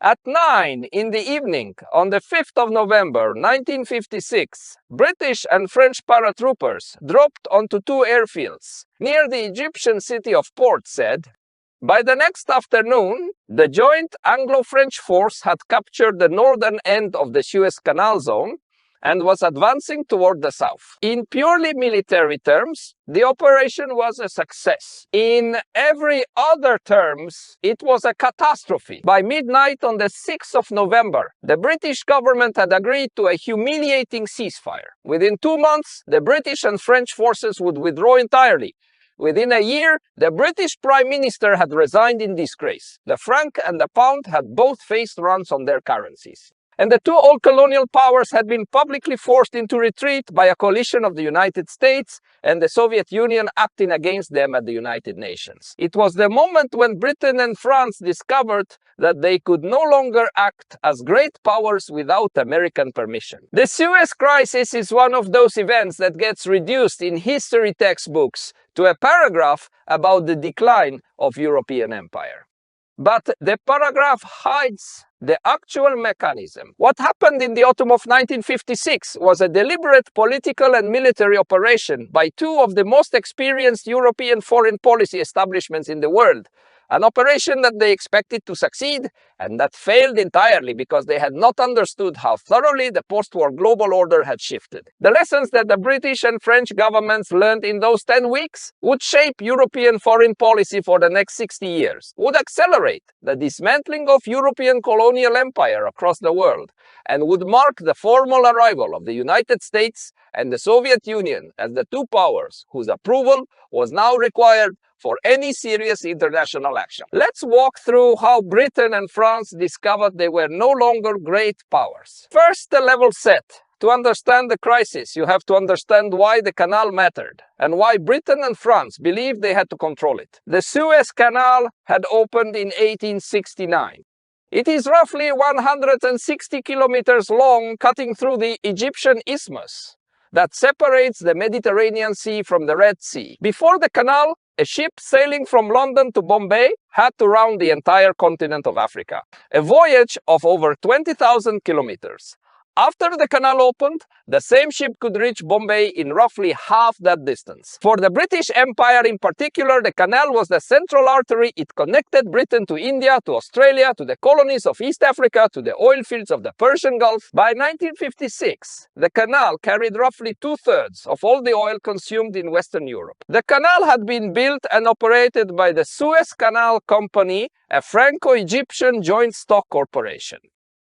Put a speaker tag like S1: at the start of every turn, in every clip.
S1: At 9 in the evening on the 5th of November 1956, British and French paratroopers dropped onto two airfields near the Egyptian city of Port Said. By the next afternoon, the joint Anglo-French force had captured the northern end of the Suez Canal Zone and was advancing toward the south. In purely military terms, the operation was a success. In every other terms, it was a catastrophe. By midnight on the 6th of November, the British government had agreed to a humiliating ceasefire. Within 2 months, the British and French forces would withdraw entirely. Within a year, the British Prime Minister had resigned in disgrace. The franc and the pound had both faced runs on their currencies. And the two old colonial powers had been publicly forced into retreat by a coalition of the United States and the Soviet Union acting against them at the United Nations. It was the moment when Britain and France discovered that they could no longer act as great powers without American permission. The Suez Crisis is one of those events that gets reduced in history textbooks to a paragraph about the decline of European empire. But the paragraph hides the actual mechanism. What happened in the autumn of 1956 was a deliberate political and military operation by two of the most experienced European foreign policy establishments in the world. An operation that they expected to succeed and that failed entirely because they had not understood how thoroughly the post-war global order had shifted. The lessons that the British and French governments learned in those 10 weeks would shape European foreign policy for the next 60 years, would accelerate the dismantling of European colonial empire across the world, and would mark the formal arrival of the United States and the Soviet Union as the two powers whose approval was now required for any serious international action. Let's walk through how Britain and France discovered they were no longer great powers. First, the level set. To understand the crisis, you have to understand why the canal mattered and why Britain and France believed they had to control it. The Suez Canal had opened in 1869. It is roughly 160 kilometers long, cutting through the Egyptian isthmus that separates the Mediterranean Sea from the Red Sea. Before the canal, a ship sailing from London to Bombay had to round the entire continent of Africa, a voyage of over 20,000 kilometers. After the canal opened, the same ship could reach Bombay in roughly half that distance. For the British Empire in particular, the canal was the central artery. It connected Britain to India, to Australia, to the colonies of East Africa, to the oil fields of the Persian Gulf. By 1956, the canal carried roughly 2/3 of all the oil consumed in Western Europe. The canal had been built and operated by the Suez Canal Company, a Franco-Egyptian joint stock corporation.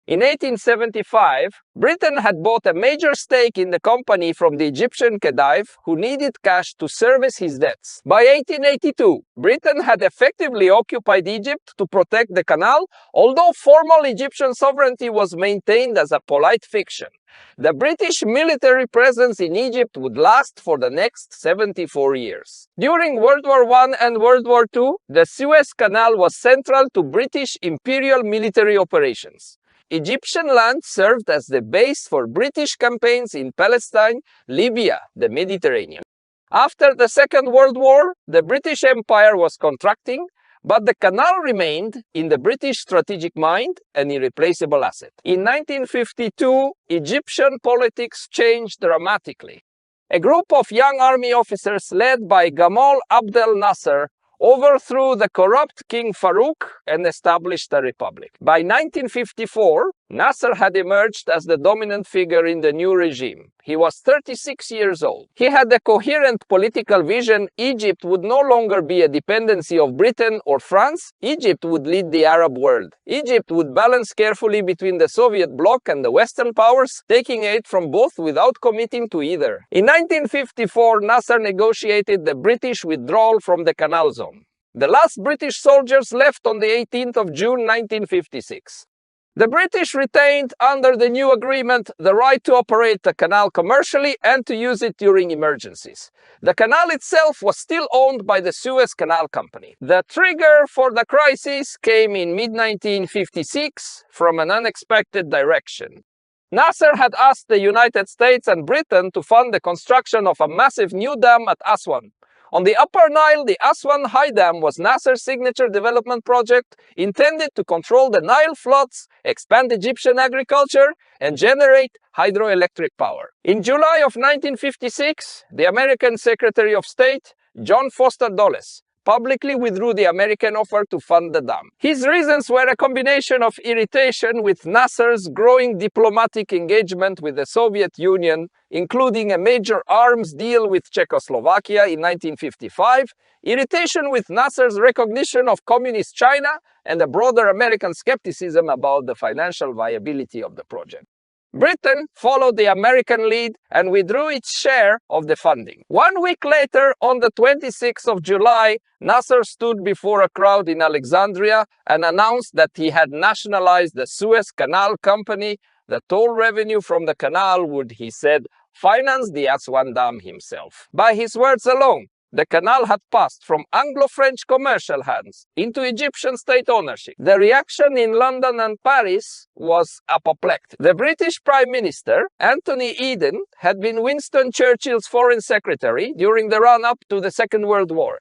S1: In 1875, Britain had bought a major stake in the company from the Egyptian Khedive, who needed cash to service his debts. By 1882, Britain had effectively occupied Egypt to protect the canal, although formal Egyptian sovereignty was maintained as a polite fiction. The British military presence in Egypt would last for the next 74 years. During World War I and World War II, the Suez Canal was central to British imperial military operations. Egyptian land served as the base for British campaigns in Palestine, Libya, the Mediterranean. After the Second World War, the British Empire was contracting, but the canal remained, in the British strategic mind, an irreplaceable asset. In 1952, Egyptian politics changed dramatically. A group of young army officers led by Gamal Abdel Nasser overthrew the corrupt King Farouk and established a republic. By 1954, Nasser had emerged as the dominant figure in the new regime. He was 36 years old. He had a coherent political vision. Egypt would no longer be a dependency of Britain or France. Egypt would lead the Arab world. Egypt would balance carefully between the Soviet bloc and the Western powers, taking aid from both without committing to either. In 1954, Nasser negotiated the British withdrawal from the Canal Zone. The last British soldiers left on the 18th of June 1956. The British retained, under the new agreement, the right to operate the canal commercially and to use it during emergencies. The canal itself was still owned by the Suez Canal Company. The trigger for the crisis came in mid-1956 from an unexpected direction. Nasser had asked the United States and Britain to fund the construction of a massive new dam at Aswan, On the Upper Nile, the Aswan High Dam was Nasser's signature development project intended to control the Nile floods, expand Egyptian agriculture, and generate hydroelectric power. In July of 1956, the American Secretary of State, John Foster Dulles, publicly withdrew the American offer to fund the dam. His reasons were a combination of irritation with Nasser's growing diplomatic engagement with the Soviet Union, including a major arms deal with Czechoslovakia in 1955, irritation with Nasser's recognition of communist China, and a broader American skepticism about the financial viability of the project. Britain followed the American lead and withdrew its share of the funding. 1 week later, on the 26th of July, Nasser stood before a crowd in Alexandria and announced that he had nationalized the Suez Canal Company. The toll revenue from the canal would, he said, finance the Aswan Dam himself. By his words alone, the canal had passed from Anglo-French commercial hands into Egyptian state ownership. The reaction in London and Paris was apoplectic. The British Prime Minister, Anthony Eden, had been Winston Churchill's foreign secretary during the run-up to the Second World War.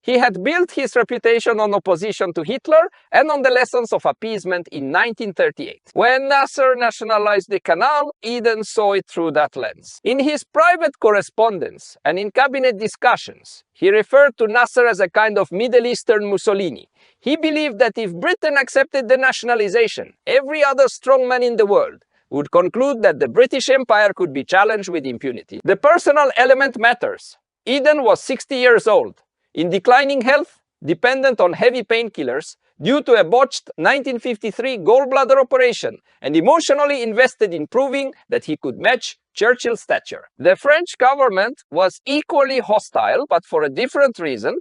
S1: He had built his reputation on opposition to Hitler and on the lessons of appeasement in 1938. When Nasser nationalized the canal, Eden saw it through that lens. In his private correspondence and in cabinet discussions, he referred to Nasser as a kind of Middle Eastern Mussolini. He believed that if Britain accepted the nationalization, every other strongman in the world would conclude that the British Empire could be challenged with impunity. The personal element matters. Eden was 60 years old, in declining health, dependent on heavy painkillers due to a botched 1953 gallbladder operation, and emotionally invested in proving that he could match Churchill's stature. The French government was equally hostile, but for a different reason.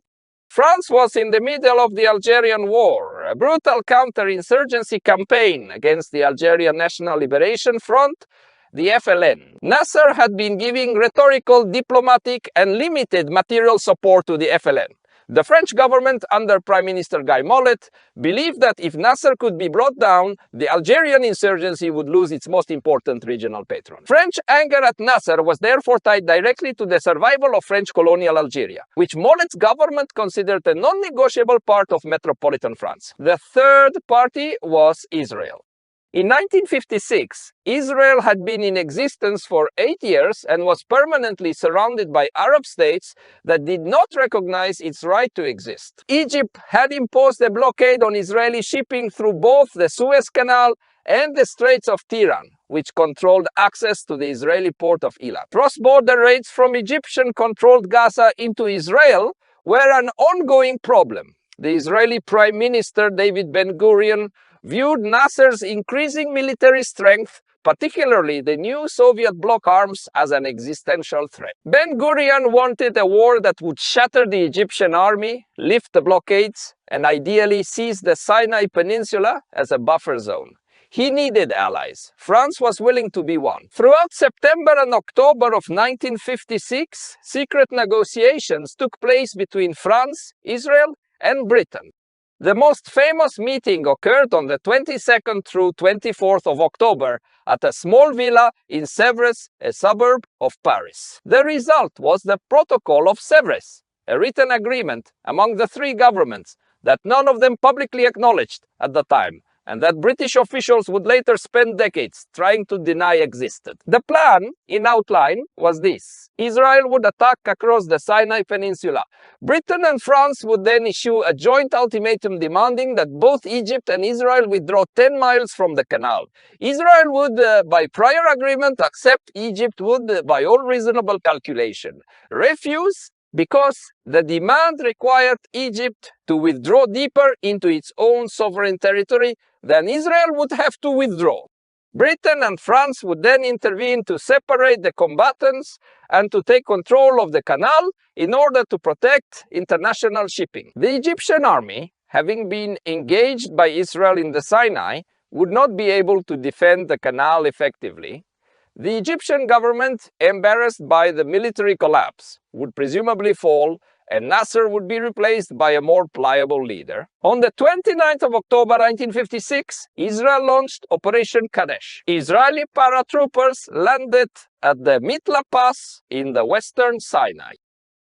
S1: France was in the middle of the Algerian War, a brutal counter-insurgency campaign against the Algerian National Liberation Front, the FLN. Nasser had been giving rhetorical, diplomatic, and limited material support to the FLN. The French government, under Prime Minister Guy Mollet, believed that if Nasser could be brought down, the Algerian insurgency would lose its most important regional patron. French anger at Nasser was therefore tied directly to the survival of French colonial Algeria, which Mollet's government considered a non-negotiable part of metropolitan France. The third party was Israel. In 1956, Israel had been in existence for 8 years and was permanently surrounded by Arab states that did not recognize its right to exist. Egypt had imposed a blockade on Israeli shipping through both the Suez Canal and the Straits of Tiran, which controlled access to the Israeli port of Eilat. Cross-border raids from Egyptian-controlled Gaza into Israel were an ongoing problem. The Israeli Prime Minister David Ben-Gurion viewed Nasser's increasing military strength, particularly the new Soviet bloc arms, as an existential threat. Ben-Gurion wanted a war that would shatter the Egyptian army, lift the blockades, and ideally seize the Sinai Peninsula as a buffer zone. He needed allies. France was willing to be one. Throughout September and October of 1956, secret negotiations took place between France, Israel, and Britain. The most famous meeting occurred on the 22nd through 24th of October at a small villa in Sèvres, a suburb of Paris. The result was the Protocol of Sèvres, a written agreement among the three governments that none of them publicly acknowledged at the time, and that British officials would later spend decades trying to deny existed. The plan, in outline, was this. Israel would attack across the Sinai Peninsula. Britain and France would then issue a joint ultimatum demanding that both Egypt and Israel withdraw 10 miles from the canal. Israel would, by prior agreement, accept. Egypt would, by all reasonable calculation, refuse, because the demand required Egypt to withdraw deeper into its own sovereign territory than Israel would have to withdraw. Britain and France would then intervene to separate the combatants and to take control of the canal in order to protect international shipping. The Egyptian army, having been engaged by Israel in the Sinai, would not be able to defend the canal effectively. The Egyptian government, embarrassed by the military collapse, would presumably fall, and Nasser would be replaced by a more pliable leader. On the 29th of October 1956, Israel launched Operation Kadesh. Israeli paratroopers landed at the Mitla Pass in the western Sinai.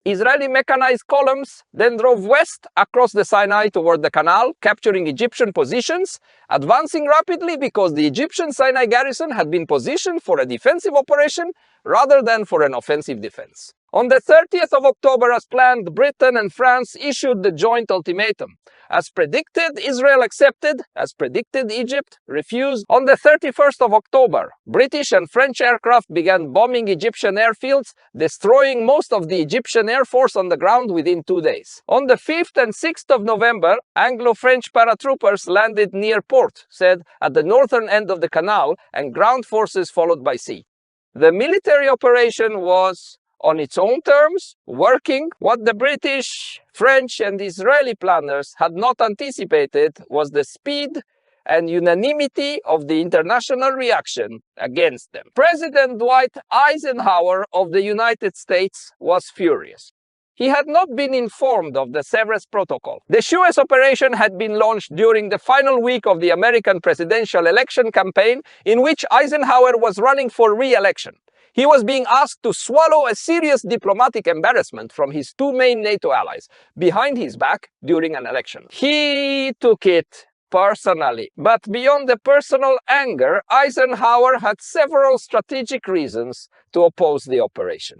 S1: Israeli mechanized columns then drove west across the Sinai toward the canal, capturing Egyptian positions, advancing rapidly because the Egyptian Sinai garrison had been positioned for a defensive operation rather than for an offensive defense. On the 30th of October, as planned, Britain and France issued the joint ultimatum. As predicted, Israel accepted. As predicted, Egypt refused. On the 31st of October, British and French aircraft began bombing Egyptian airfields, destroying most of the Egyptian air force on the ground within 2 days. On the 5th and 6th of November, Anglo-French paratroopers landed near port, said at the northern end of the canal, and ground forces followed by sea. The military operation was on its own terms, working. What the British, French and Israeli planners had not anticipated was the speed and unanimity of the international reaction against them. President Dwight Eisenhower of the United States was furious. He had not been informed of the Sevres Protocol. The Suez operation had been launched during the final week of the American presidential election campaign, in which Eisenhower was running for re-election. He was being asked to swallow a serious diplomatic embarrassment from his two main NATO allies behind his back during an election. He took it personally. But beyond the personal anger, Eisenhower had several strategic reasons to oppose the operation.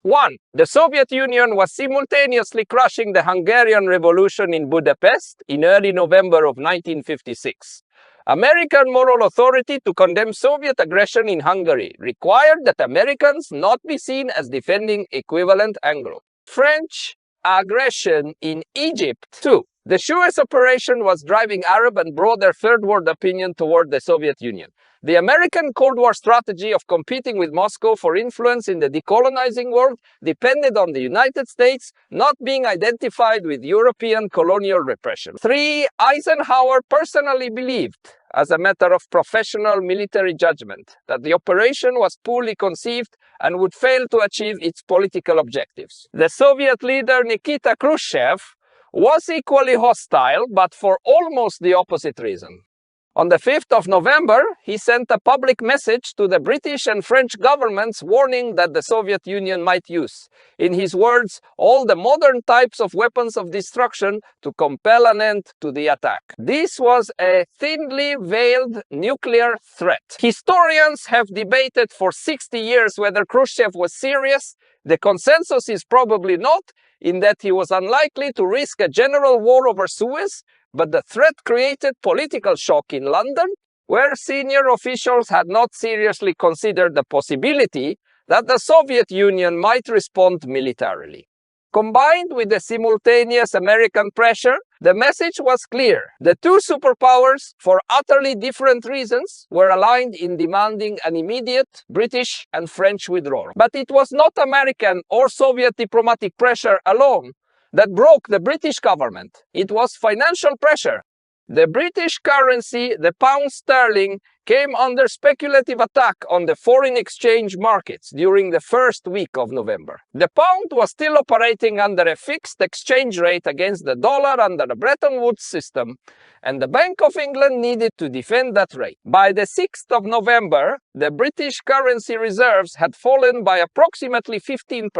S1: 1. The Soviet Union was simultaneously crushing the Hungarian Revolution in Budapest in early November of 1956. American moral authority to condemn Soviet aggression in Hungary required that Americans not be seen as defending equivalent Anglo. French aggression in Egypt, too. The Suez operation was driving Arab and broader Third World opinion toward the Soviet Union. The American Cold War strategy of competing with Moscow for influence in the decolonizing world depended on the United States not being identified with European colonial repression. 3. Eisenhower personally believed, as a matter of professional military judgment, that the operation was poorly conceived and would fail to achieve its political objectives. The Soviet leader Nikita Khrushchev was equally hostile, but for almost the opposite reason. On the 5th of November, he sent a public message to the British and French governments warning that the Soviet Union might use, in his words, all the modern types of weapons of destruction to compel an end to the attack. This was a thinly veiled nuclear threat. Historians have debated for 60 years whether Khrushchev was serious. The consensus is probably not, in that he was unlikely to risk a general war over Suez, but the threat created political shock in London, where senior officials had not seriously considered the possibility that the Soviet Union might respond militarily. Combined with the simultaneous American pressure, the message was clear. The two superpowers, for utterly different reasons, were aligned in demanding an immediate British and French withdrawal. But it was not American or Soviet diplomatic pressure alone that broke the British government. It was financial pressure. The British currency, the pound sterling, came under speculative attack on the foreign exchange markets during the first week of November. The pound was still operating under a fixed exchange rate against the dollar under the Bretton Woods system, and the Bank of England needed to defend that rate. By the 6th of November, the British currency reserves had fallen by approximately 15%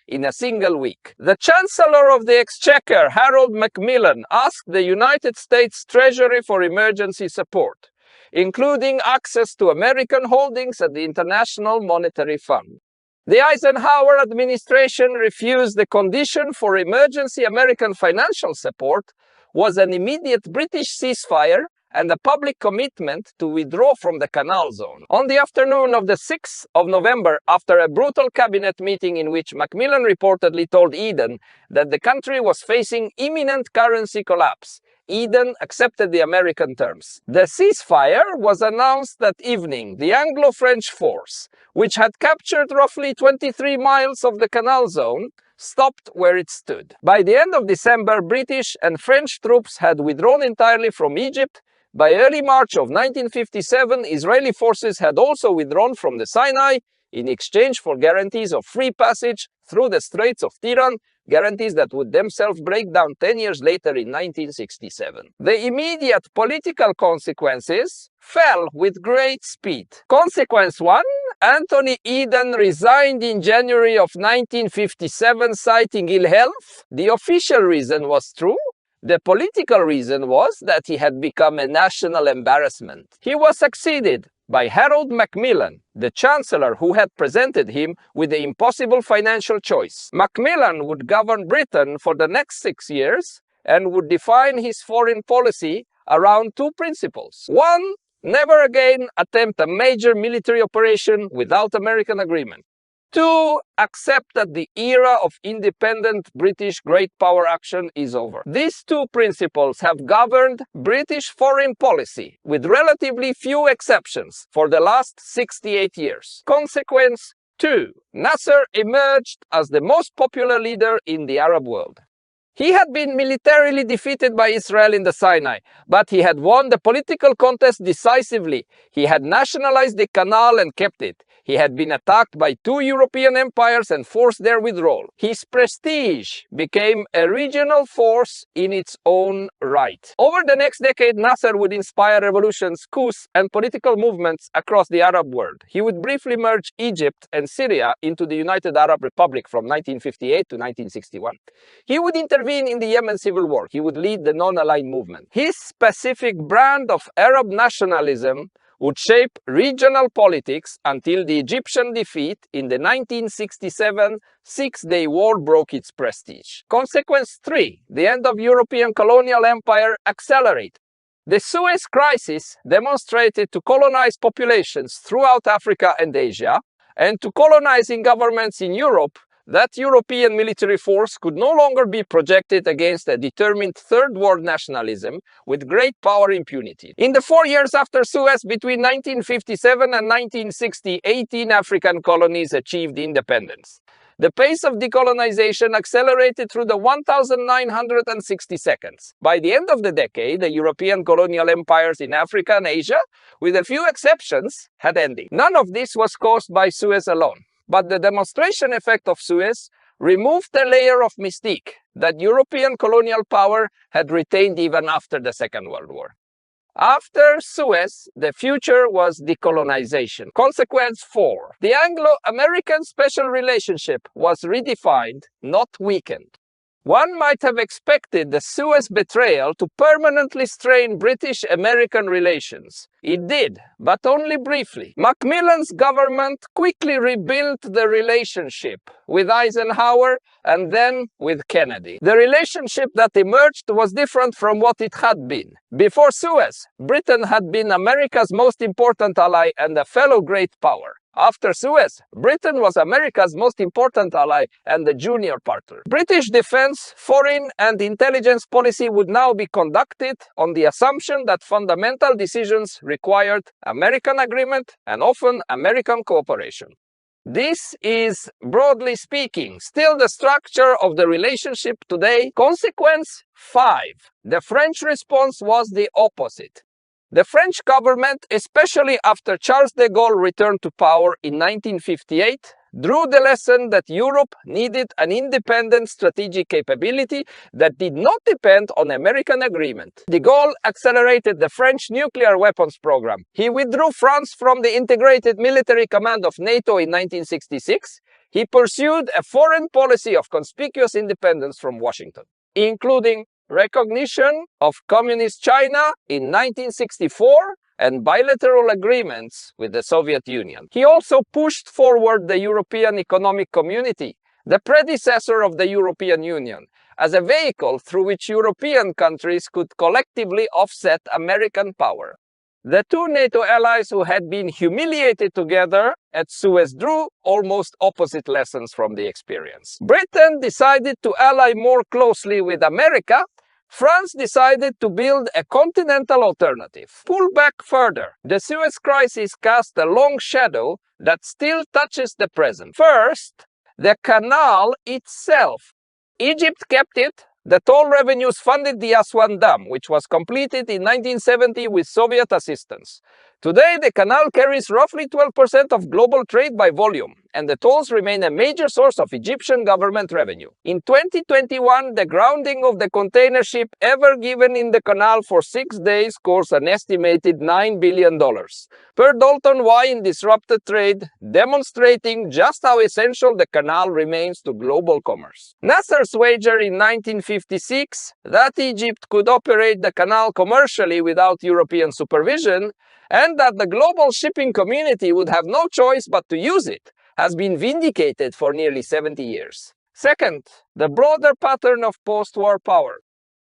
S1: in a single week. The Chancellor of the Exchequer, Harold Macmillan, asked the United States Treasury for emergency support, including access to American holdings at the International Monetary Fund. The Eisenhower administration refused. The condition for emergency American financial support was an immediate British ceasefire and a public commitment to withdraw from the Canal Zone. On the afternoon of the 6th of November, after a brutal cabinet meeting in which Macmillan reportedly told Eden that the country was facing imminent currency collapse, Eden accepted the American terms. The ceasefire was announced that evening. The Anglo-French force, which had captured roughly 23 miles of the Canal Zone, stopped where it stood. By the end of December, British and French troops had withdrawn entirely from Egypt. By early March of 1957, Israeli forces had also withdrawn from the Sinai in exchange for guarantees of free passage through the Straits of Tiran, guarantees that would themselves break down 10 years later in 1967. The immediate political consequences fell with great speed. Consequence 1, Anthony Eden resigned in January of 1957 citing ill health. The official reason was true. The political reason was that he had become a national embarrassment. He was succeeded by Harold Macmillan, the chancellor who had presented him with the impossible financial choice. Macmillan would govern Britain for the next 6 years and would define his foreign policy around two principles. One, never again attempt a major military operation without American agreement. Two, accept that the era of independent British great power action is over. These two principles have governed British foreign policy, with relatively few exceptions, for the last 68 years. Consequence 2. Nasser emerged as the most popular leader in the Arab world. He had been militarily defeated by Israel in the Sinai, but he had won the political contest decisively. He had nationalized the canal and kept it. He had been attacked by two European empires and forced their withdrawal. His prestige became a regional force in its own right. Over the next decade, Nasser would inspire revolutions, coups, and political movements across the Arab world. He would briefly merge Egypt and Syria into the United Arab Republic from 1958 to 1961. He would intervene in the Yemen civil war. He would lead the non-aligned movement. His specific brand of Arab nationalism would shape regional politics until the Egyptian defeat in the 1967 Six-Day War broke its prestige. Consequence 3. The end of European colonial empire accelerated. The Suez Crisis demonstrated to colonized populations throughout Africa and Asia, and to colonizing governments in Europe, that European military force could no longer be projected against a determined third world nationalism with great power impunity. In the 4 years after Suez, between 1957 and 1960, 18 African colonies achieved independence. The pace of decolonization accelerated through the 1960 seconds. By the end of the decade, the European colonial empires in Africa and Asia, with a few exceptions, had ended. None of this was caused by Suez alone. But the demonstration effect of Suez removed a layer of mystique that European colonial power had retained even after the Second World War. After Suez, the future was decolonization. Consequence 4. The Anglo-American special relationship was redefined, not weakened. One might have expected the Suez betrayal to permanently strain British-American relations. It did, but only briefly. Macmillan's government quickly rebuilt the relationship with Eisenhower and then with Kennedy. The relationship that emerged was different from what it had been. Before Suez, Britain had been America's most important ally and a fellow great power. After Suez, Britain was America's most important ally and the junior partner. British defense, foreign and intelligence policy would now be conducted on the assumption that fundamental decisions required American agreement and often American cooperation. This is, broadly speaking, still the structure of the relationship today. Consequence 5. The French response was the opposite. The French government, especially after Charles de Gaulle returned to power in 1958, drew the lesson that Europe needed an independent strategic capability that did not depend on American agreement. De Gaulle accelerated the French nuclear weapons program. He withdrew France from the integrated military command of NATO in 1966. He pursued a foreign policy of conspicuous independence from Washington, including recognition of Communist China in 1964 and bilateral agreements with the Soviet Union. He also pushed forward the European Economic Community, the predecessor of the European Union, as a vehicle through which European countries could collectively offset American power. The two NATO allies who had been humiliated together at Suez drew almost opposite lessons from the experience. Britain decided to ally more closely with America. France decided to build a continental alternative. Pull back further. The Suez Crisis cast a long shadow that still touches the present. First, the canal itself. Egypt kept it. The toll revenues funded the Aswan Dam, which was completed in 1970 with Soviet assistance. Today, the canal carries roughly 12% of global trade by volume, and the tolls remain a major source of Egyptian government revenue. In 2021, the grounding of the container ship Ever Given in the canal for 6 days cost an estimated $9 billion. Per Dalton Wine disrupted trade, demonstrating just how essential the canal remains to global commerce. Nasser's wager in 1956 that Egypt could operate the canal commercially without European supervision, and that the global shipping community would have no choice but to use it, has been vindicated for nearly 70 years. Second, the broader pattern of post-war power.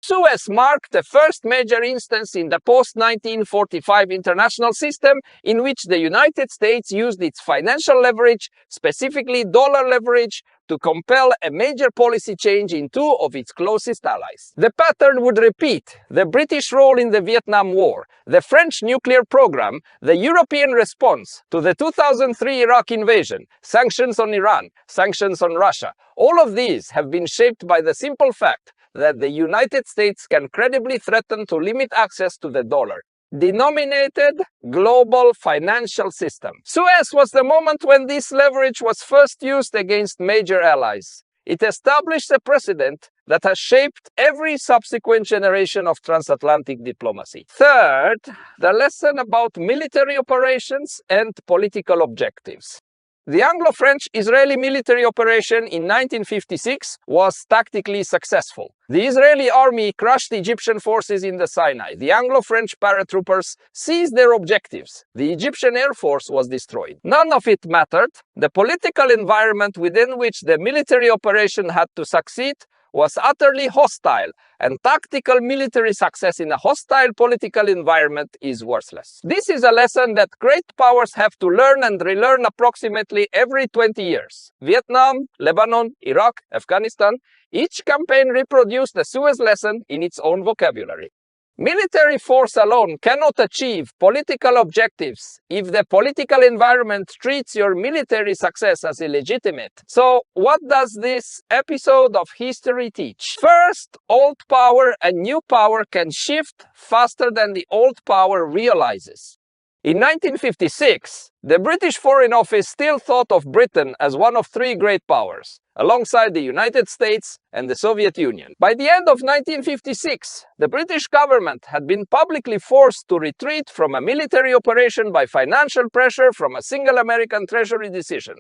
S1: Suez marked the first major instance in the post-1945 international system in which the United States used its financial leverage, specifically dollar leverage, to compel a major policy change in two of its closest allies. The pattern would repeat: the British role in the Vietnam War, the French nuclear program, the European response to the 2003 Iraq invasion, sanctions on Iran, sanctions on Russia. All of these have been shaped by the simple fact that the United States can credibly threaten to limit access to the dollar-denominated global financial system. Suez was the moment when this leverage was first used against major allies. It established a precedent that has shaped every subsequent generation of transatlantic diplomacy. Third, the lesson about military operations and political objectives. The Anglo-French Israeli military operation in 1956 was tactically successful. The Israeli army crushed Egyptian forces in the Sinai. The Anglo-French paratroopers seized their objectives. The Egyptian Air Force was destroyed. None of it mattered. The political environment within which the military operation had to succeed was utterly hostile, and tactical military success in a hostile political environment is worthless. This is a lesson that great powers have to learn and relearn approximately every 20 years. Vietnam, Lebanon, Iraq, Afghanistan, each campaign reproduced the Suez lesson in its own vocabulary. Military force alone cannot achieve political objectives if the political environment treats your military success as illegitimate. So, what does this episode of history teach? First, old power and new power can shift faster than the old power realizes. In 1956, the British Foreign Office still thought of Britain as one of three great powers, alongside the United States and the Soviet Union. By the end of 1956, the British government had been publicly forced to retreat from a military operation by financial pressure from a single American Treasury decision.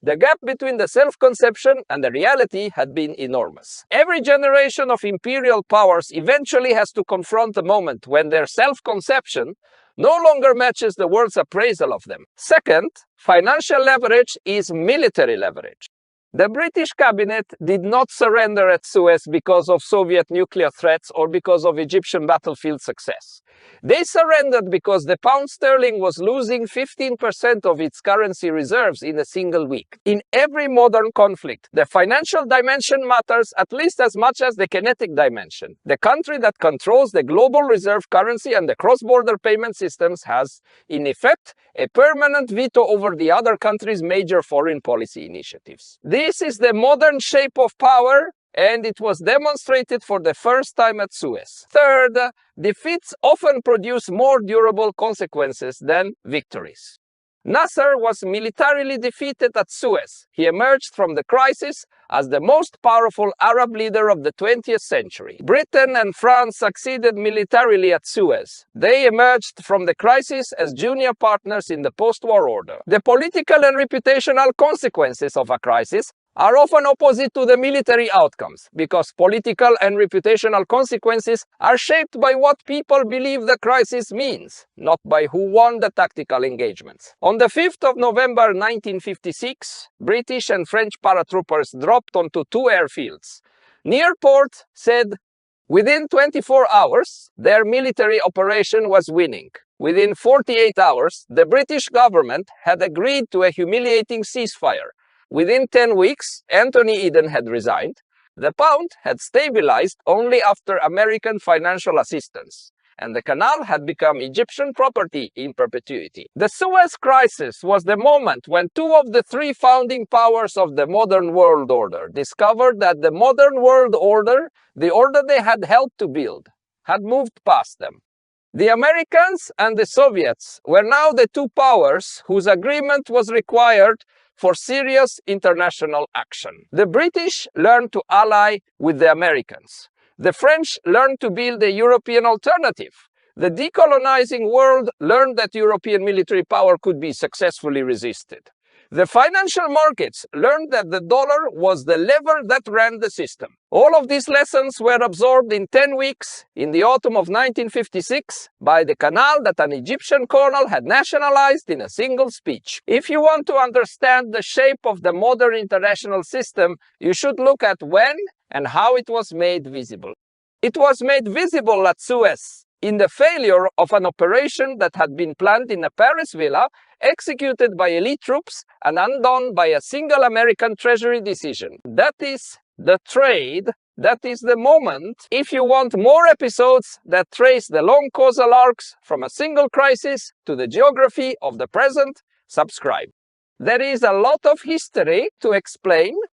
S1: The gap between the self-conception and the reality had been enormous. Every generation of imperial powers eventually has to confront a moment when their self-conception no longer matches the world's appraisal of them. Second, financial leverage is military leverage. The British cabinet did not surrender at Suez because of Soviet nuclear threats or because of Egyptian battlefield success. They surrendered because the pound sterling was losing 15% of its currency reserves in a single week. In every modern conflict, the financial dimension matters at least as much as the kinetic dimension. The country that controls the global reserve currency and the cross-border payment systems has, in effect, a permanent veto over the other country's major foreign policy initiatives. This is the modern shape of power, and it was demonstrated for the first time at Suez. Third, defeats often produce more durable consequences than victories. Nasser was militarily defeated at Suez. He emerged from the crisis as the most powerful Arab leader of the 20th century. Britain and France succeeded militarily at Suez. They emerged from the crisis as junior partners in the post-war order. The political and reputational consequences of a crisis are often opposite to the military outcomes, because political and reputational consequences are shaped by what people believe the crisis means, not by who won the tactical engagements. On the 5th of November 1956, British and French paratroopers dropped onto two airfields. Near port said, within 24 hours, their military operation was winning. Within 48 hours, the British government had agreed to a humiliating ceasefire. Within 10 weeks, Anthony Eden had resigned. The pound had stabilized only after American financial assistance, and the canal had become Egyptian property in perpetuity. The Suez Crisis was the moment when two of the three founding powers of the modern world order discovered that the modern world order, the order they had helped to build, had moved past them. The Americans and the Soviets were now the two powers whose agreement was required for serious international action. The British learned to ally with the Americans. The French learned to build a European alternative. The decolonizing world learned that European military power could be successfully resisted. The financial markets learned that the dollar was the lever that ran the system. All of these lessons were absorbed in 10 weeks in the autumn of 1956 by the canal that an Egyptian colonel had nationalized in a single speech. If you want to understand the shape of the modern international system, you should look at when and how it was made visible. It was made visible at Suez, in the failure of an operation that had been planned in a Paris villa, executed by elite troops and undone by a single American Treasury decision. That is the trade. That is the moment. If you want more episodes that trace the long causal arcs from a single crisis to the geography of the present, subscribe. There is a lot of history to explain,